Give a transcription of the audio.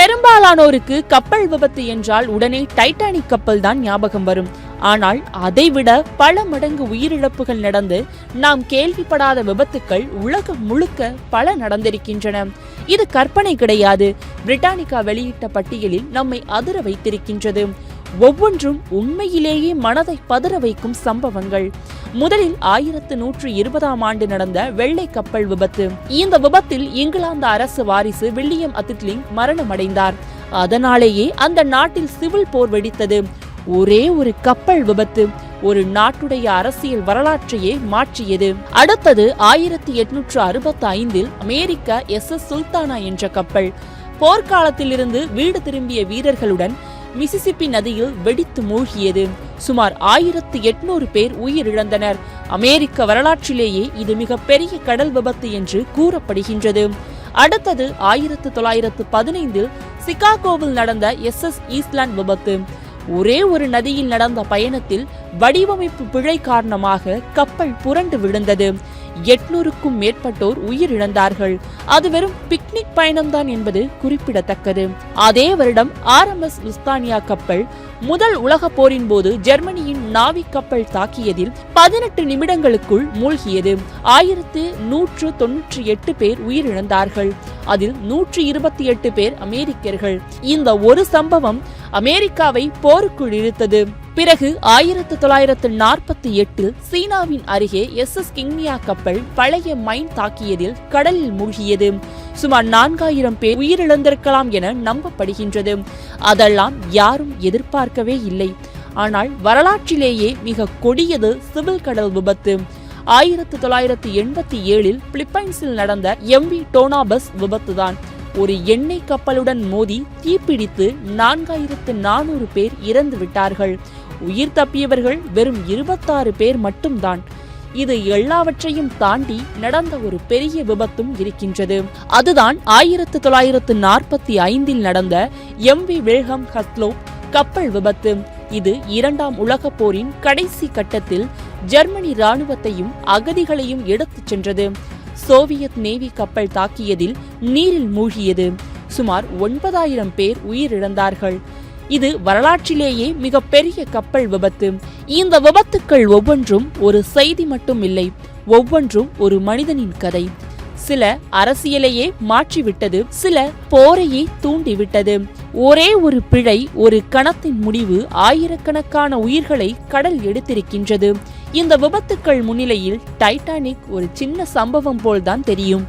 பெரும்பாலானோருக்கு கப்பல் விபத்து என்றால் உடனே டைட்டானிக் கப்பல் தான் ஞாபகம் வரும். ஆனால் அதைவிட பல மடங்கு உயிரிழப்புகள் நடந்து நாம் கேள்விப்படாத விபத்துக்கள் உலகம் முழுக்க பல நடந்திருக்கின்றன. இது கற்பனை கிடையாது. பிரிட்டானிக்கா வெளியிட்ட பட்டியலில் நம்மை அதிர வைத்திருக்கின்றது. ஒவ்வொன்றும் உண்மையிலேயே மனதை பதற வைக்கும் சம்பவங்கள். முதலில் 1120ஆம் ஆண்டு நடந்த வெள்ளை கப்பல் விபத்து. இந்த விபத்தில் இங்கிலாந்து அரசு வாரிசு வில்லியம் அத்திட்லிங் மரணமடைந்தார். அதனாலேயே அந்த நாட்டில் சிவில் போர் வெடித்தது. ஒரே ஒரு கப்பல் விபத்து ஒரு நாட்டுடைய அரசியல் வரலாற்றையே மாற்றியது. அடுத்தது 1865 அமெரிக்க SS சுல்தானா என்ற கப்பல் போர்க்காலத்திலிருந்து வீடு திரும்பிய வீரர்களுடன் மிசிசிப்பி நதியில் வெடித்து மூழ்கியது. சுமார் 1800 பேர் உயிரிழந்தனர். அமெரிக்க வரலாற்றிலேயே இது மிகப்பெரிய கடல் விபத்து என்று கூறப்படுகின்றது. அடுத்தது 1915 சிகாகோவில் நடந்த SS ஈஸ்ட்லாந்து விபத்து. ஒரே ஒரு நதியில் நடந்த பயணத்தில் வடிவமைப்பு பிழை காரணமாக கப்பல் புரண்டு விழுந்தது. 800க்கும் மேற்பட்டோர் உயிரிழந்தார்கள். அது வெறும் பிக்னிக் பயணம்தான் என்பது குறிப்பிடத்தக்கது. அதே வருடம் RMS லுஸ்தானியா கப்பல் முதல் உலக போரின் போது ஜெர்மனியின் நாவிக் கப்பல் தாக்கியதில் 18 நிமிடங்களுக்குள் மூழ்கியது. 1198 பேர் உயிரிழந்தார்கள். அதில் 128 பேர் அமெரிக்கர்கள். இந்த ஒரு சம்பவம் அமெரிக்காவை போருக்குள் இழுத்தது. பிறகு 1948 சீனாவின் அருகே SS கிங்னியா கப்பல் பழைய மைன் தாக்கியதில் கடலில் மூழ்கியது. சுமார் 4000 பேர் உயிரிழந்திருக்கலாம் என நம்பப்படுகின்றது. அதெல்லாம் யாரும் எதிர்பார்க்கவே இல்லை. ஆனால் வரலாற்றிலேயே மிக கொடியது சிவில் கடல் விபத்து. 1987 பிலிப்பைன்ஸில் நடந்த MV டோனாபஸ் விபத்துதான். ஒரு எண்ணெய் கப்பலுடன் மோதி தீப்பிடித்து 4400 பேர் இறந்து விட்டார்கள். உயிர் தப்பியவர்கள் வெறும் 26 பேர் மட்டும்தான். இது எல்லாவற்றையும் தாண்டி நடந்த ஒரு பெரிய விபத்தும் இருக்கின்றது. அதுதான் 1945 நடந்த MV வில்ஹெல்ம் ஹஸ்லோப் கப்பல் விபத்து. இது 2ஆம் உலகப் போரின் கடைசி கட்டத்தில் ஜெர்மனி ராணுவத்தையும் அகதிகளையும் எடுத்துச் சென்றது. சோவியத் நேவி கப்பல் தாக்கியதில் நீரில் மூழ்கியது. சுமார் 9000 பேர் உயிரிழந்தார்கள். இது வரலாற்றிலேயே மிகப்பெரிய கப்பல் விபத்து. இந்த விபத்துக்கள் ஒவ்வொன்றும் ஒரு செய்தி மட்டும் இல்லை, ஒவ்வொன்றும் ஒரு மனிதனின் கதை. சில அரசியலையே மாற்றிவிட்டது, சில போரையே தூண்டிவிட்டது. ஒரே ஒரு பிழை, ஒரு கணத்தின் முடிவு ஆயிரக்கணக்கான உயிர்களை கடல் எடுத்திருக்கின்றது. இந்த விபத்துக்கள் முன்னிலையில் டைட்டானிக் ஒரு சின்ன சம்பவம் போல்தான் தெரியும்.